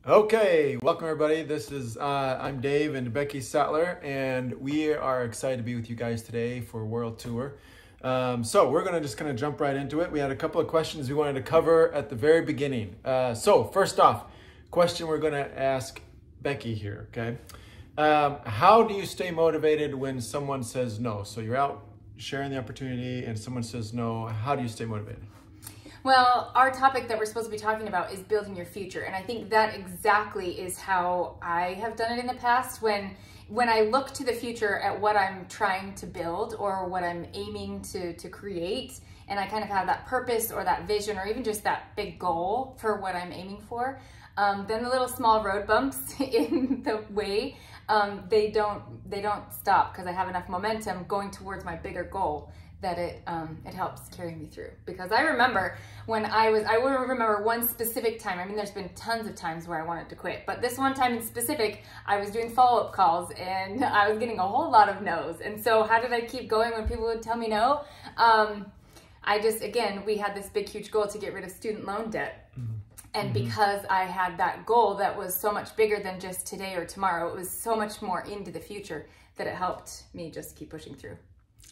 Okay, welcome everybody. This is I'm Dave and Becky Sattler, and we are excited to be with you guys today for World Tour. So we're gonna just kind of jump right into it. We had a couple of questions we wanted to cover at the very beginning. So first off, question we're gonna ask Becky here. Okay, how do you stay motivated when someone says no? So you're out sharing the opportunity, and someone says no. How do you stay motivated? Well, our topic that we're supposed to be talking about is building your future. And I think that exactly is how I have done it in the past. When I look to the future at what I'm trying to build or what I'm aiming to create, and I kind of have that purpose or that vision or even just that big goal for what I'm aiming for, then the little small road bumps in the way, they don't stop because I have enough momentum going towards my bigger goal that it helps carry me through. Because I remember when I would remember one specific time. I mean, there's been tons of times where I wanted to quit, but this one time in specific, I was doing follow-up calls and I was getting a whole lot of no's. And so how did I keep going when people would tell me no? Again, we had this big, huge goal to get rid of student loan debt. And because I had that goal that was so much bigger than just today or tomorrow, it was so much more into the future that it helped me just keep pushing through.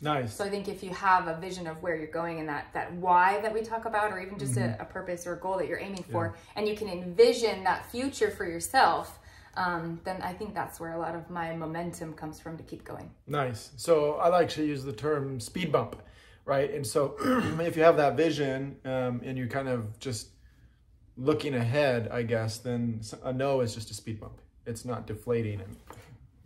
Nice. So I think if you have a vision of where you're going and that why that we talk about, or even just a purpose or a goal that you're aiming for, and you can envision that future for yourself, then I think that's where a lot of my momentum comes from to keep going. Nice. So I like to use the term speed bump, right? And so if you have that vision and you're kind of just looking ahead, I guess, then a no is just a speed bump. It's not deflating and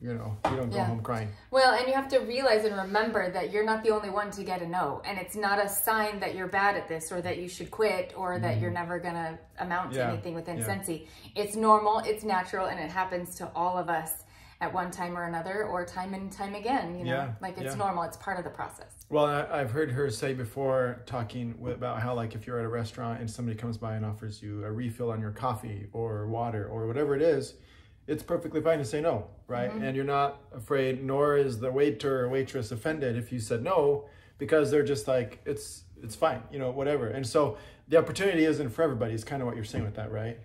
you don't go home crying. Well, and you have to realize and remember that you're not the only one to get a no. And it's not a sign that you're bad at this or that you should quit or that you're never going to amount to anything within Scentsy. It's normal, it's natural, and it happens to all of us at one time or another, or time and time again, it's normal. It's part of the process. Well, I've heard her say before, talking about how, like, if you're at a restaurant and somebody comes by and offers you a refill on your coffee or water or whatever it is, it's perfectly fine to say no, right? And you're not afraid, nor is the waiter or waitress offended if you said no, because they're just like, it's fine, whatever. And so the opportunity isn't for everybody. It's kind of what you're saying with that, right?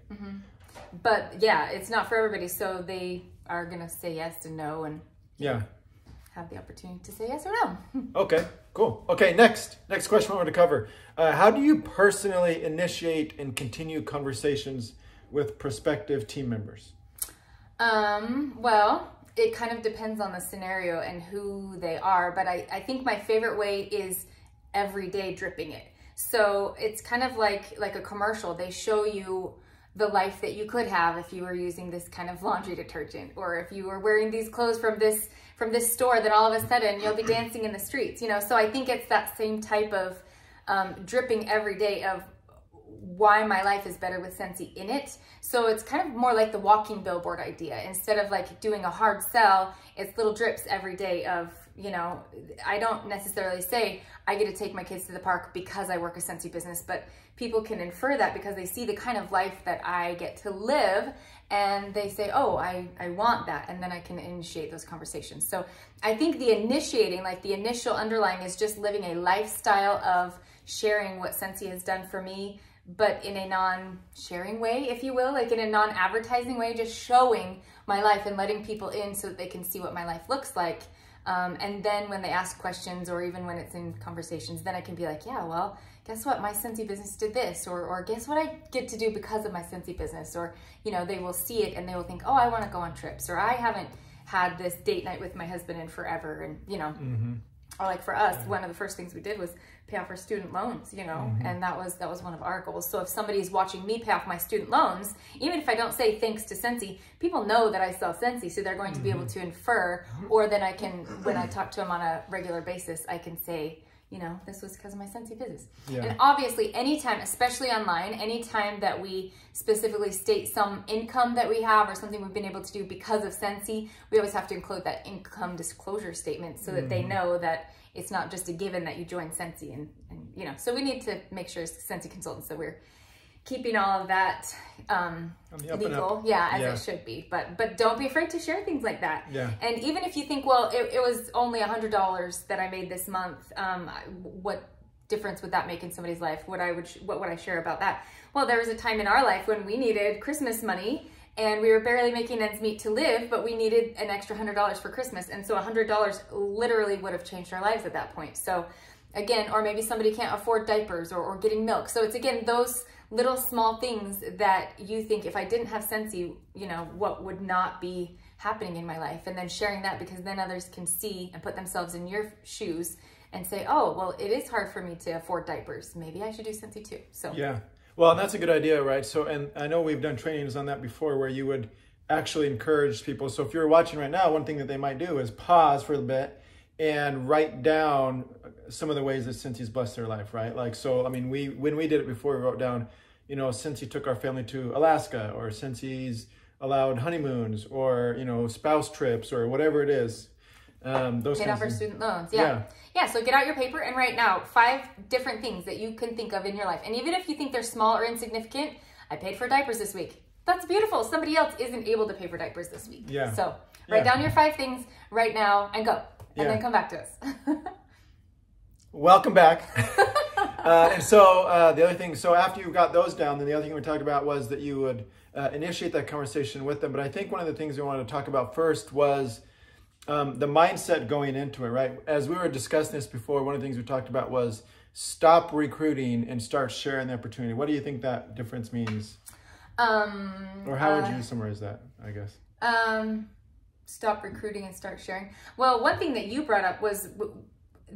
But yeah, it's not for everybody. So they are going to say yes and no and have the opportunity to say yes or no. Okay, cool. Okay, next question I want to cover. How do you personally initiate and continue conversations with prospective team members? Well, it kind of depends on the scenario and who they are, but I think my favorite way is every day dripping it. So it's kind of like a commercial. They show you the life that you could have if you were using this kind of laundry detergent, or if you were wearing these clothes from this store, then all of a sudden you'll be dancing in the streets, So I think it's that same type of dripping every day of why my life is better with Scentsy in it. So it's kind of more like the walking billboard idea. Instead of like doing a hard sell, it's little drips every day of, I don't necessarily say I get to take my kids to the park because I work a Scentsy business, but people can infer that because they see the kind of life that I get to live and they say, oh, I want that. And then I can initiate those conversations. So I think the initiating, like the initial underlying, is just living a lifestyle of sharing what Scentsy has done for me, but in a non-sharing way, if you will, like in a non-advertising way, just showing my life and letting people in so that they can see what my life looks like. And then when they ask questions, or even when it's in conversations, then I can be like, yeah, well, guess what? My Scentsy business did this, or guess what I get to do because of my Scentsy business, or, they will see it and they will think, oh, I want to go on trips, or I haven't had this date night with my husband in forever. And, or like for us, one of the first things we did was pay off our student loans, and that was one of our goals. So if somebody's watching me pay off my student loans, even if I don't say thanks to Scentsy, people know that I sell Scentsy, so they're going to be able to infer, or then I can, when I talk to them on a regular basis, I can say, this was because of my Scentsy business. And obviously, anytime, especially online, anytime that we specifically state some income that we have or something we've been able to do because of Scentsy, we always have to include that income disclosure statement so that they know that it's not just a given that you join Scentsy. And so we need to make sure as Scentsy consultants that we're keeping all of that legal, as it should be. But don't be afraid to share things like that. And even if you think, well, it was only $100 that I made this month, what difference would that make in somebody's life? What would I share about that? Well, there was a time in our life when we needed Christmas money, and we were barely making ends meet to live, but we needed an extra $100 for Christmas. And so $100 literally would have changed our lives at that point. So again, or maybe somebody can't afford diapers or getting milk. So it's, again, those little small things that you think, if I didn't have Scentsy, you know, what would not be happening in my life? And then sharing that, because then others can see and put themselves in your shoes and say, oh, well, it is hard for me to afford diapers. Maybe I should do Scentsy too. So yeah. Well, and that's a good idea, right? So, and I know we've done trainings on that before where you would actually encourage people. So if you're watching right now, one thing that they might do is pause for a bit and write down some of the ways that Scentsy's blessed their life, right? Like, so, I mean, when we did it before, we wrote down, you know, Scentsy took our family to Alaska, or Scentsy's allowed honeymoons, or, you know, spouse trips, or whatever it is. Those paid off our student loans. Yeah. So get out your paper and write now 5 different things that you can think of in your life. And even if you think they're small or insignificant, I paid for diapers this week. That's beautiful. Somebody else isn't able to pay for diapers this week. Yeah. So write down your 5 things right now and go. And then come back to us. Welcome back. And so the other thing, so after you got those down, then the other thing we talked about was that you would initiate that conversation with them. But I think one of the things we wanted to talk about first was the mindset going into it, right? As we were discussing this before, one of the things we talked about was stop recruiting and start sharing the opportunity. What do you think that difference means? Or how would you summarize that, I guess? Stop recruiting and start sharing. Well, one thing that you brought up was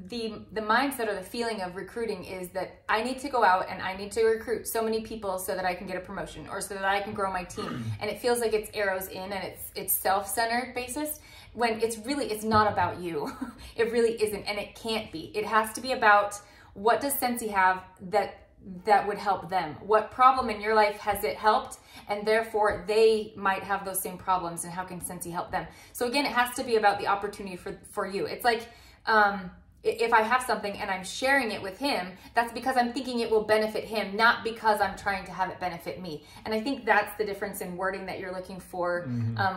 the mindset or the feeling of recruiting is that I need to go out and I need to recruit so many people so that I can get a promotion or so that I can grow my team. And it feels like it's arrows in and it's self-centered basis, when it's not about you. It really isn't, and it can't be. It has to be about, what does Scentsy have that would help them? What problem in your life has it helped? And therefore they might have those same problems, and how can Scentsy help them? So again, it has to be about the opportunity for you. It's like, if I have something and I'm sharing it with him, that's because I'm thinking it will benefit him, not because I'm trying to have it benefit me. And I think that's the difference in wording that you're looking for,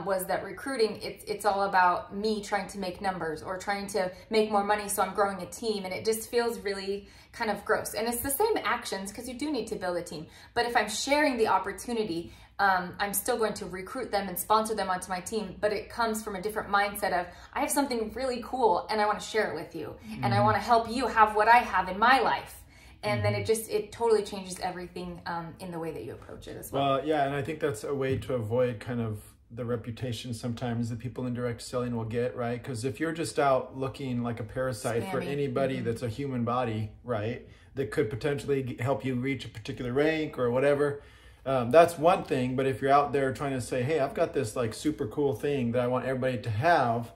was that recruiting, it's all about me trying to make numbers or trying to make more money so I'm growing a team. And it just feels really kind of gross. And it's the same actions, because you do need to build a team. But if I'm sharing the opportunity, I'm still going to recruit them and sponsor them onto my team, but it comes from a different mindset of, I have something really cool and I want to share it with you. And I want to help you have what I have in my life. And then it totally changes everything in the way that you approach it as well. Well, yeah, and I think that's a way to avoid kind of the reputation sometimes that people in direct selling will get, right? Because if you're just out looking like a parasite for anybody that's a human body, right, that could potentially help you reach a particular rank or whatever, that's one thing. But if you're out there trying to say, hey, I've got this like super cool thing that I want everybody to have,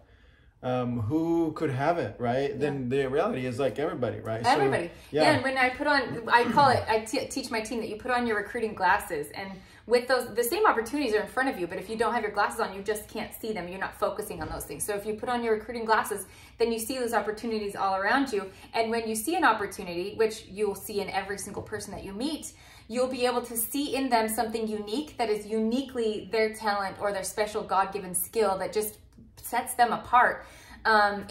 who could have it, right? Then the reality is like everybody, right? Everybody. So, yeah. And when I put on, I teach my team that you put on your recruiting glasses, and with those, the same opportunities are in front of you, but if you don't have your glasses on, you just can't see them. You're not focusing on those things. So if you put on your recruiting glasses, then you see those opportunities all around you. And when you see an opportunity, which you'll see in every single person that you meet, you'll be able to see in them something unique that is uniquely their talent or their special God-given skill that just sets them apart.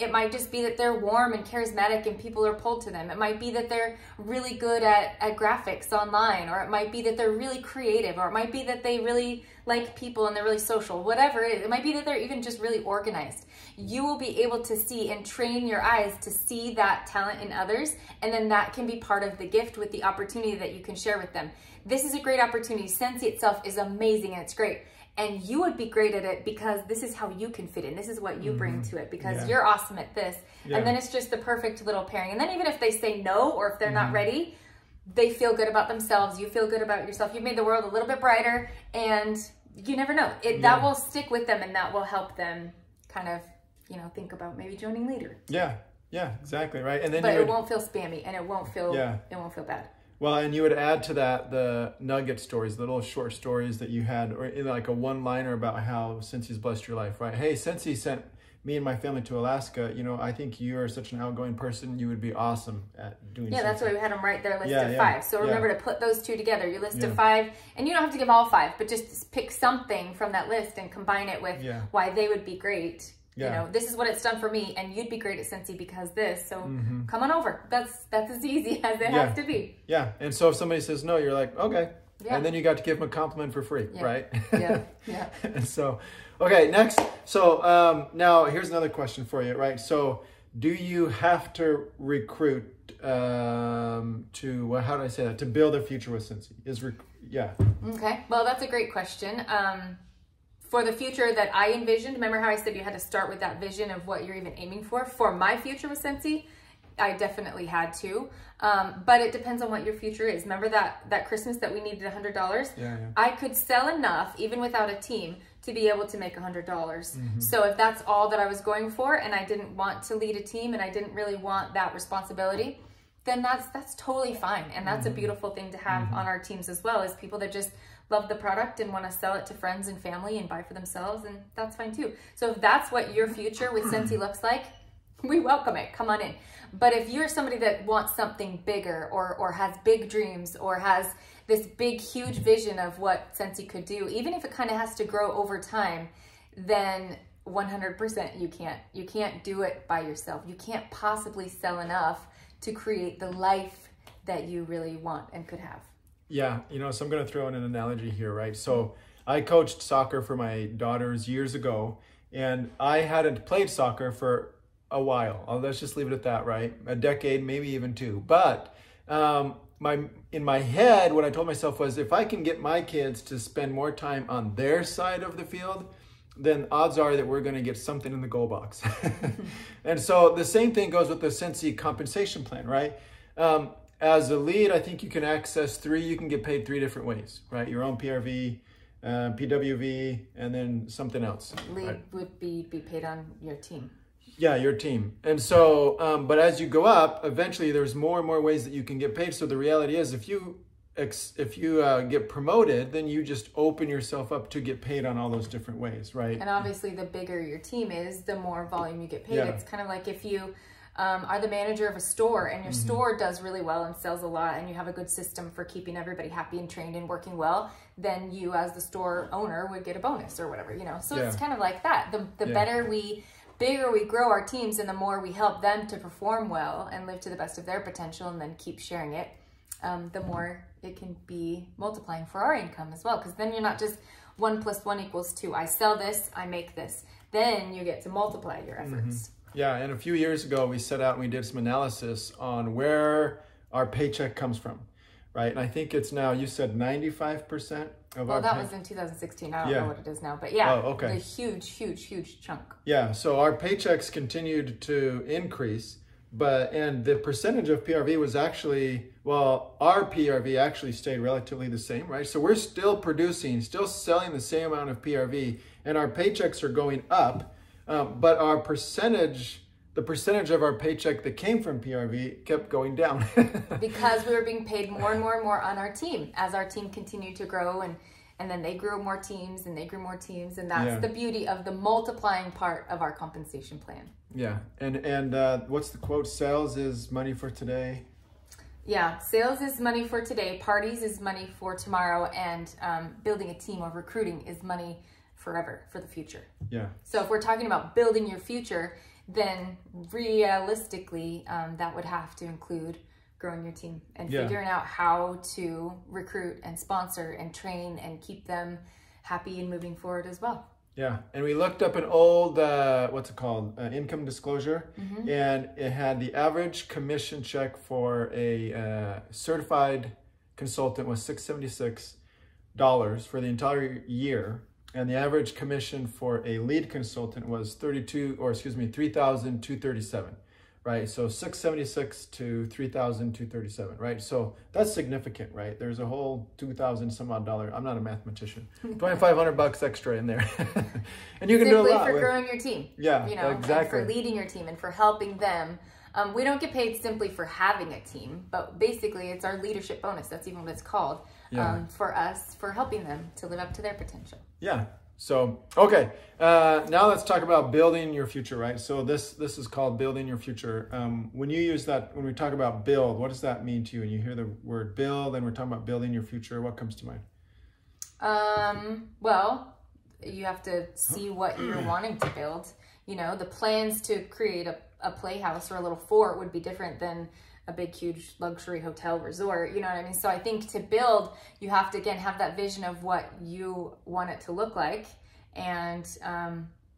It might just be that they're warm and charismatic and people are pulled to them. It might be that they're really good at graphics online, or it might be that they're really creative, or it might be that they really like people and they're really social, whatever it is. It might be that they're even just really organized. You will be able to see and train your eyes to see that talent in others, and then that can be part of the gift with the opportunity that you can share with them. This is a great opportunity. Scentsy itself is amazing and it's great. And you would be great at it because this is how you can fit in. This is what you bring to it, because you're awesome at this. And then it's just the perfect little pairing. And then even if they say no, or if they're not ready, they feel good about themselves. You feel good about yourself. You've made the world a little bit brighter, and you never know. That will stick with them, and that will help them kind of, think about maybe joining later. Yeah, exactly, right. And then it won't feel spammy, and it won't feel bad. Well, and you would add to that the nugget stories, the little short stories that you had, or like a one-liner about how Scentsy's blessed your life, right? Hey, Scentsy sent me and my family to Alaska. I think you're such an outgoing person. You would be awesome at doing something. That's why we had them write their list of 5. So remember to put those 2 together, your list of 5. And you don't have to give all 5, but just pick something from that list and combine it with why they would be great. This is what it's done for me, and you'd be great at Scentsy because this. So come on over. That's as easy as it has to be. Yeah. And so if somebody says no, you're like, okay, Yeah. And then you got to give them a compliment for free, Yeah. right? Yeah. Yeah. And so, okay, next. So now here's another question for you, right? So do you have to recruit to, well, how do I say that? To build a future with Scentsy? Yeah. Okay. Well, that's a great question. For the future that I envisioned, remember how I said you had to start with that vision of what you're even aiming for? For my future with Scentsy, I definitely had to. But it depends on what your future is. Remember that Christmas that we needed $100? Yeah. I could sell enough, even without a team, to be able to make $100. So if that's all that I was going for, and I didn't want to lead a team, and I didn't really want that responsibility, then that's totally fine. And that's a beautiful thing to have on our teams as well, is people that just love the product and want to sell it to friends and family and buy for themselves, and that's fine too. So if that's what your future with Scentsy looks like, we welcome it. Come on in. But if you're somebody that wants something bigger, or has big dreams, or has this big, huge vision of what Scentsy could do, even if it kind of has to grow over time, then 100% you can't do it by yourself. You can't possibly sell enough to create the life that you really want and could have. Yeah, so I'm going to throw in an analogy here, right? So I coached soccer for my daughters years ago, and I hadn't played soccer for a while. Let's just leave it at that, right? A decade, maybe even 2. But in my head, what I told myself was, if I can get my kids to spend more time on their side of the field, then odds are that we're going to get something in the goal box. And so the same thing goes with the Scentsy compensation plan, right? As a lead, I think you can you can get paid 3 different ways, right? Your own PRV, PWV, and then something else. Lead right? would be paid on your team. Yeah, your team. And so, but as you go up, eventually there's more and more ways that you can get paid. So the reality is, if you get promoted, then you just open yourself up to get paid on all those different ways, right? And obviously, the bigger your team is, the more volume you get paid. Yeah. It's kind of like if you are the manager of a store, and your store does really well and sells a lot, and you have a good system for keeping everybody happy and trained and working well, then you as the store owner would get a bonus or whatever, So it's kind of like that. The bigger we grow our teams, and the more we help them to perform well and live to the best of their potential, and then keep sharing it, the more it can be multiplying for our income as well. Because then you're not just 1 + 1 = 2. I sell this, I make this. Then you get to multiply your efforts. Yeah, and a few years ago, we set out and we did some analysis on where our paycheck comes from, right? And I think it's now, you said 95% of our Well, that was in 2016. I don't know what it is now. But yeah, okay. The huge chunk. Yeah, so our paychecks continued to increase, and the percentage of PRV was actually, our PRV actually stayed relatively the same, right? So we're still producing, still selling the same amount of PRV, and our paychecks are going up. But the percentage of our paycheck that came from PRV kept going down. Because we were being paid more and more and more on our team as our team continued to grow, and then they grew more teams, and they grew more teams. And that's the beauty of the multiplying part of our compensation plan. Yeah. And what's the quote? Sales is money for today. Yeah. Sales is money for today. Parties is money for tomorrow. And building a team or recruiting is money forever, for the future. Yeah. So if we're talking about building your future, then realistically, that would have to include growing your team and figuring out how to recruit and sponsor and train and keep them happy and moving forward as well. Yeah. And we looked up an old, what's it called? Income disclosure. And it had the average commission check for a certified consultant was $676 for the entire year. And the average commission for a lead consultant was $3,237, right? So 676 to 3,237, right? So that's significant, right? There's a whole 2,000 some odd dollar. I'm not a mathematician. $2,500 extra in there, and you can do a lot for growing your team. Yeah, exactly. And for leading your team and for helping them. We don't get paid simply for having a team, but basically it's our leadership bonus. That's even what it's called for us, for helping them to live up to their potential. Yeah. So, okay. Now let's talk about building your future, right? So this is called building your future. When you use that, when we talk about build, what does that mean to you? When you hear the word build and we're talking about building your future, what comes to mind? Well, you have to see what you're wanting to build. The plans to create a playhouse or a little fort would be different than a big, huge luxury hotel resort, you know what I mean? So I think to build, you have to, again, have that vision of what you want it to look like and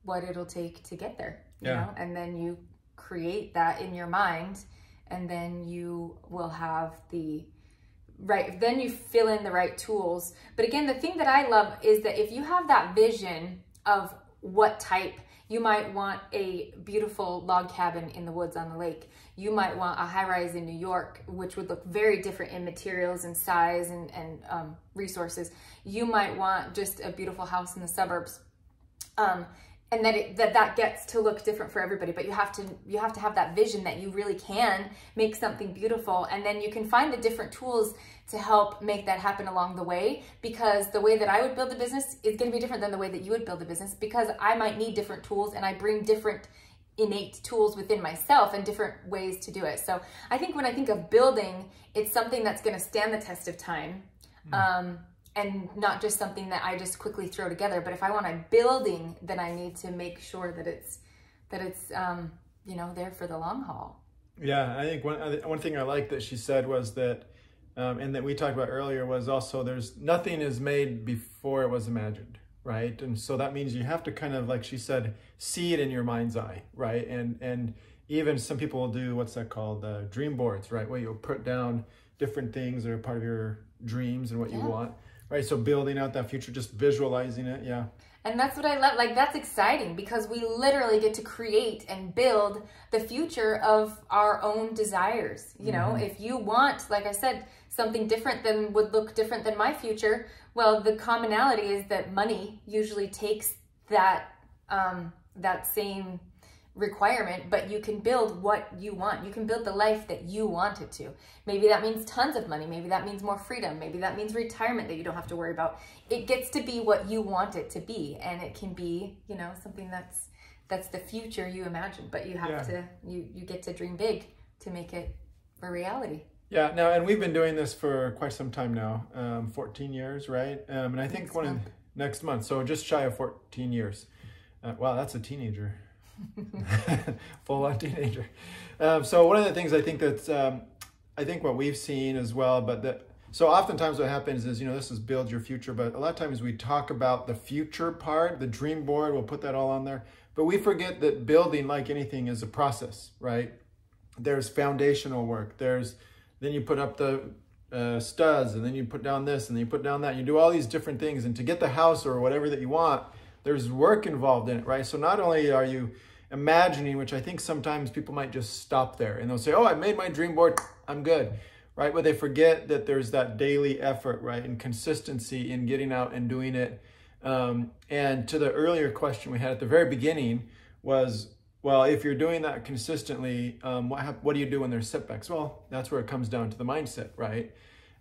what it'll take to get there, you know? And then you create that in your mind, and then you will have the right, then you fill in the right tools. But again, the thing that I love is that if you have that vision of what type, you might want a beautiful log cabin in the woods on the lake. You might want a high-rise in New York, which would look very different in materials and size and resources. You might want just a beautiful house in the suburbs. And that gets to look different for everybody, but you have to have that vision that you really can make something beautiful, and then you can find the different tools to help make that happen along the way, because the way that I would build a business is going to be different than the way that you would build a business, because I might need different tools, and I bring different innate tools within myself and different ways to do it. So I think when I think of building, it's something that's going to stand the test of time. And not just something that I just quickly throw together. But if I want a building, then I need to make sure that it's you know, there for the long haul. Yeah, I think one thing I like that she said was that, and that we talked about earlier, was also nothing is made before it was imagined, right? And so that means you have to kind of, like she said, see it in your mind's eye, right? And even some people will do, what's that called? Dream boards, right? Where you'll put down different things that are part of your dreams and what you want. Right, so building out that future, just visualizing it, yeah. And that's what I love. Like, that's exciting, because we literally get to create and build the future of our own desires. You know, if you want, like I said, something different than would look different than my future, well, the commonality is that money usually takes that that same requirement, but you can build what you want. You can build the life that you want it to. Maybe that means tons of money. Maybe that means more freedom. Maybe that means retirement that you don't have to worry about. It gets to be what you want it to be, and it can be, you know, something that's the future you imagine. But you have to, you get to dream big to make it a reality. Yeah. Now, and we've been doing this for quite some time now, 14 years, right? And I think next month, so just shy of 14 years. Wow, that's a teenager. Full-on teenager. So one of the things I think that's I think what we've seen as well, so oftentimes what happens is, you know, this is build your future, but a lot of times we talk about the future part, the dream board, we'll put that all on there, but we forget that building, like anything, is a process, right? There's foundational work, then you put up the studs, and then you put down this, and then you put down that, you do all these different things, and to get the house or whatever that you want, there's work involved in it, right? So not only are you imagining, which I think sometimes people might just stop there and they'll say, oh, I made my dream board, I'm good, right? But they forget that there's that daily effort, right? And consistency in getting out and doing it. And to the earlier question we had at the very beginning was, well, if you're doing that consistently, what do you do when there's setbacks? Well, that's where it comes down to the mindset, right?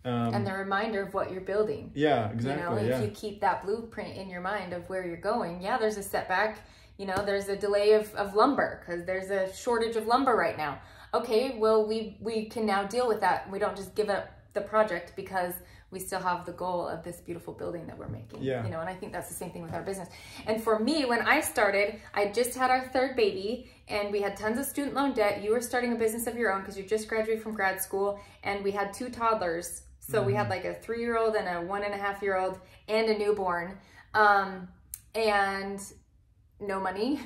And the reminder of what you're building. Yeah, exactly. You know, if you keep that blueprint in your mind of where you're going, yeah, there's a setback. You know, there's a delay of lumber because there's a shortage of lumber right now. Okay, well, we can now deal with that. We don't just give up the project because we still have the goal of this beautiful building that we're making. Yeah. You know, and I think that's the same thing with our business. And for me, when I started, I just had our third baby and we had tons of student loan debt. You were starting a business of your own because you just graduated from grad school, and we had 2 toddlers. So we had like a 3-year-old and a 1.5-year-old and a newborn. And no money.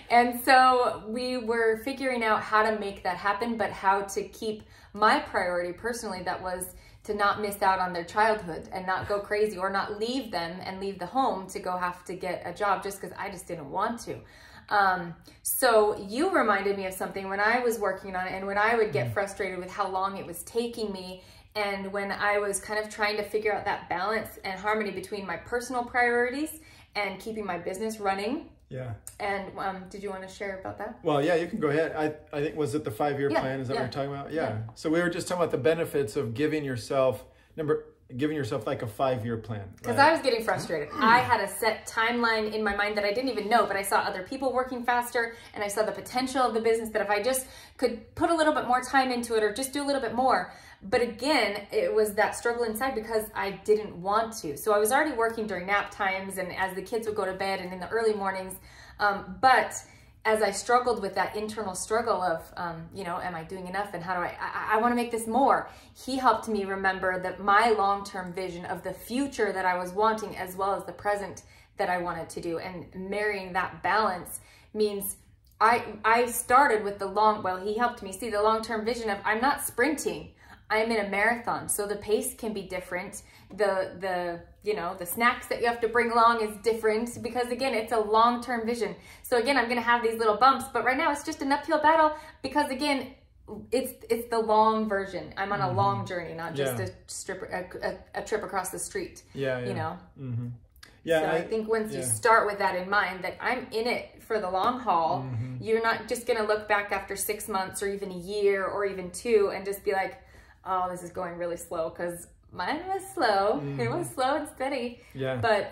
And so we were figuring out how to make that happen, but how to keep my priority personally, that was to not miss out on their childhood and not go crazy or not leave them and leave the home to go have to get a job just because I just didn't want to. So you reminded me of something when I was working on it, and when I would get frustrated with how long it was taking me, and when I was kind of trying to figure out that balance and harmony between my personal priorities and keeping my business running. Yeah. And did you want to share about that? Well, yeah, you can go ahead. I think, was it the 5-year plan? Is that what you're talking about? Yeah. So we were just talking about the benefits of giving yourself like a 5-year plan. Because I was getting frustrated. I had a set timeline in my mind that I didn't even know, but I saw other people working faster, and I saw the potential of the business, that if I just could put a little bit more time into it or just do a little bit more. But again, it was that struggle inside because I didn't want to. So I was already working during nap times and as the kids would go to bed and in the early mornings. But as I struggled with that internal struggle of, you know, am I doing enough, and how do I want to make this more? He helped me remember that my long-term vision of the future that I was wanting, as well as the present that I wanted to do, and marrying that balance means I started with he helped me see the long-term vision of, I'm not sprinting, I'm in a marathon. So the pace can be different. The snacks that you have to bring along is different, because again, it's a long-term vision. So again, I'm going to have these little bumps, but right now it's just an uphill battle, because again, it's the long version. I'm on a long journey, not just a trip across the street. You know? Yeah, so I think once you start with that in mind, that I'm in it for the long haul, you're not just going to look back after 6 months or even a year or even 2 and just be like, oh, this is going really slow, because mine was slow. It was slow and steady. Yeah. But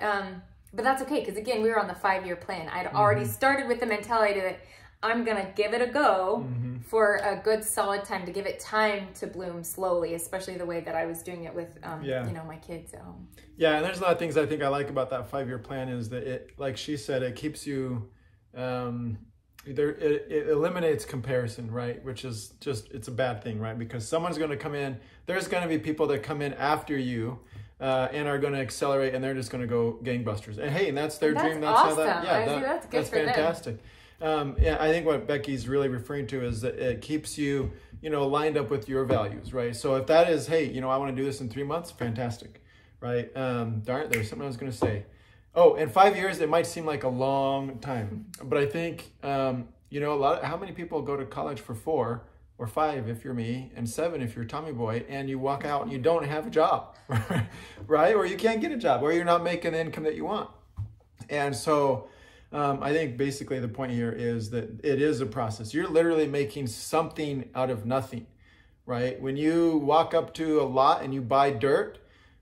that's okay, because again, we were on the 5-year plan. I'd already started with the mentality that I'm going to give it a go for a good solid time, to give it time to bloom slowly, especially the way that I was doing it with, you know, my kids at home. Yeah, and there's a lot of things I think I like about that 5-year plan, is that it, like she said, it keeps you, it eliminates comparison, right? Which is just, it's a bad thing, right? Because someone's going to come in, there's going to be people that come in after you, and are going to accelerate, and they're just going to go gangbusters. And hey, and that's their dream. That's awesome. How that, that's fantastic. Yeah, I think what Becky's really referring to is that it keeps you, you know, lined up with your values, right? So if that is, hey, you know, I want to do this in 3 months, fantastic, right? Darn it, there's something I was going to say. Oh, in 5 years, it might seem like a long time, but I think, you know, how many people go to college for 4 or 5 if you're me, and 7 if you're Tommy Boy, and you walk out and you don't have a job, right? Or you can't get a job, or you're not making the income that you want. And so I think basically the point here is that it is a process. You're literally making something out of nothing, right? When you walk up to a lot and you buy dirt,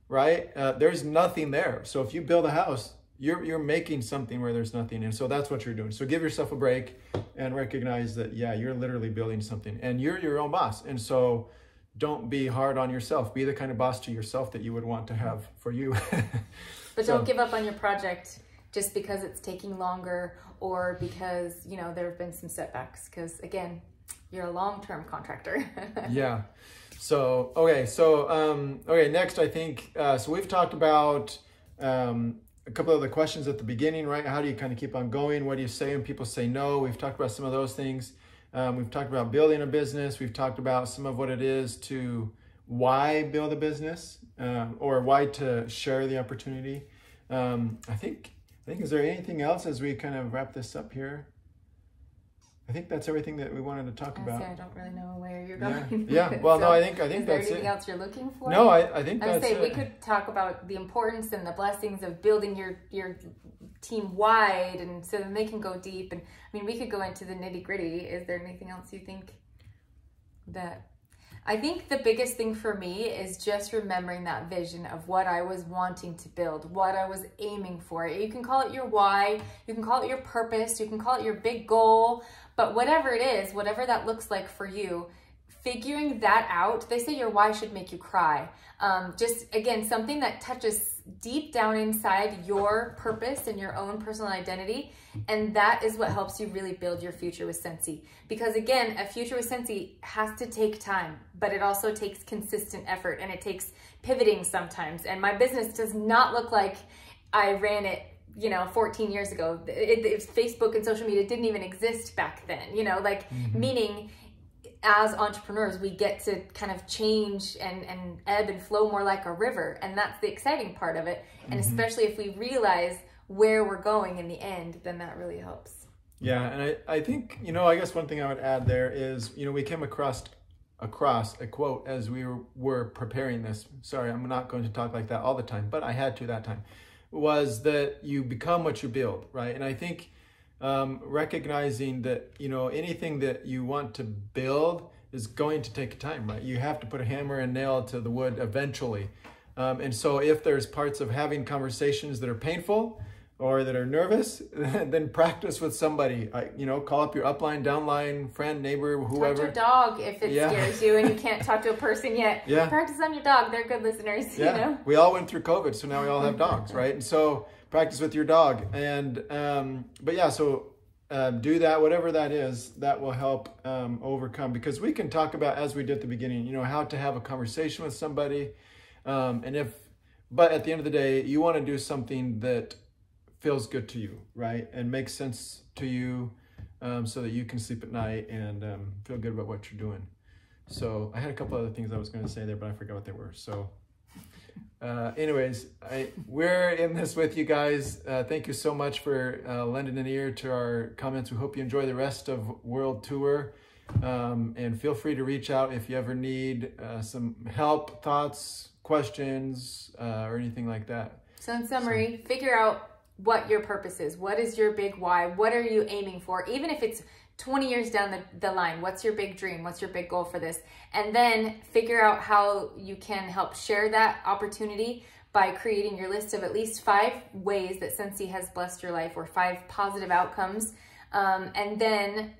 right? There's nothing there. So if you build a house, you're making something where there's nothing. And so that's what you're doing. So give yourself a break and recognize that, yeah, you're literally building something, and you're your own boss. And so don't be hard on yourself. Be the kind of boss to yourself that you would want to have for you. But don't give up on your project just because it's taking longer, or because, you know, there have been some setbacks, because again, you're a long-term contractor. Yeah. So, okay. So, okay. Next, I think, so we've talked about, a couple of the questions at the beginning, right? How do you kind of keep on going? What do you say when people say no? We've talked about some of those things. We've talked about building a business. We've talked about some of what it is to why build a business, or why to share the opportunity. I think, is there anything else as we kind of wrap this up here? I think that's everything that we wanted to talk about. I don't really know where you're going. Yeah. Well, so, no, I think that's it. Is there anything else you're looking for? No, I think that's it. We could talk about the importance and the blessings of building your team wide, and so then they can go deep. And I mean, we could go into the nitty gritty. Is there anything else you think that? I think the biggest thing for me is just remembering that vision of what I was wanting to build, what I was aiming for. You can call it your why, you can call it your purpose, you can call it your big goal, but whatever it is, whatever that looks like for you, figuring that out. They say your why should make you cry. Just again, something that touches deep down inside your purpose and your own personal identity. And that is what helps you really build your future with Scentsy. Because again, a future with Scentsy has to take time, but it also takes consistent effort, and it takes pivoting sometimes. And my business does not look like I ran it, you know, 14 years ago. Facebook and social media didn't even exist back then, you know, like meaning as entrepreneurs, we get to kind of change and ebb and flow more like a river. And that's the exciting part of it. And especially if we realize where we're going in the end, then that really helps. Yeah. And I think, you know, I guess one thing I would add there is, you know, we came across a quote as we were preparing this. Sorry, I'm not going to talk like that all the time, but I had to that time. Was that you become what you build, right? And I think recognizing that, you know, anything that you want to build is going to take time, right? You have to put a hammer and nail to the wood eventually. And so if there's parts of having conversations that are painful or that are nervous, then practice with somebody. You know, call up your upline, downline, friend, neighbor, whoever. Talk to a dog if it scares you and you can't talk to a person yet. Yeah. Practice on your dog. They're good listeners, you know? We all went through COVID, so now we all have dogs, right? And so practice with your dog. And, but yeah, so do that, whatever that is, that will help overcome, because we can talk about, as we did at the beginning, you know, how to have a conversation with somebody. But at the end of the day, you want to do something that feels good to you, right? And makes sense to you, so that you can sleep at night and feel good about what you're doing. So I had a couple other things I was going to say there, but I forgot what they were. So anyways, we're in this with you guys. Thank you so much for lending an ear to our comments. We hope you enjoy the rest of World Tour. And feel free to reach out if you ever need some help, thoughts, questions, or anything like that. So in summary, figure out what your purpose is. What is your big why? What are you aiming for? Even if it's 20 years down the line, what's your big dream? What's your big goal for this? And then figure out how you can help share that opportunity by creating your list of at least 5 ways that Scentsy has blessed your life, or 5 positive outcomes. And then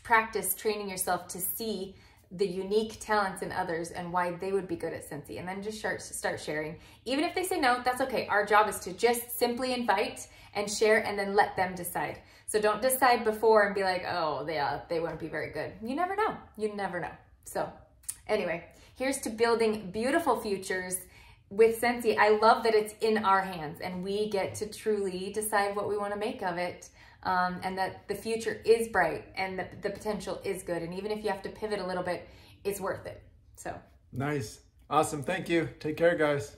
practice training yourself to see the unique talents in others and why they would be good at Scentsy. And then just start sharing. Even if they say no, that's okay. Our job is to just simply invite and share, and then let them decide. So don't decide before and be like, oh, they wouldn't be very good. You never know. You never know. So anyway, here's to building beautiful futures with Scentsy. I love that it's in our hands and we get to truly decide what we want to make of it. And that the future is bright and the potential is good. And even if you have to pivot a little bit, it's worth it. So nice. Awesome. Thank you. Take care, guys.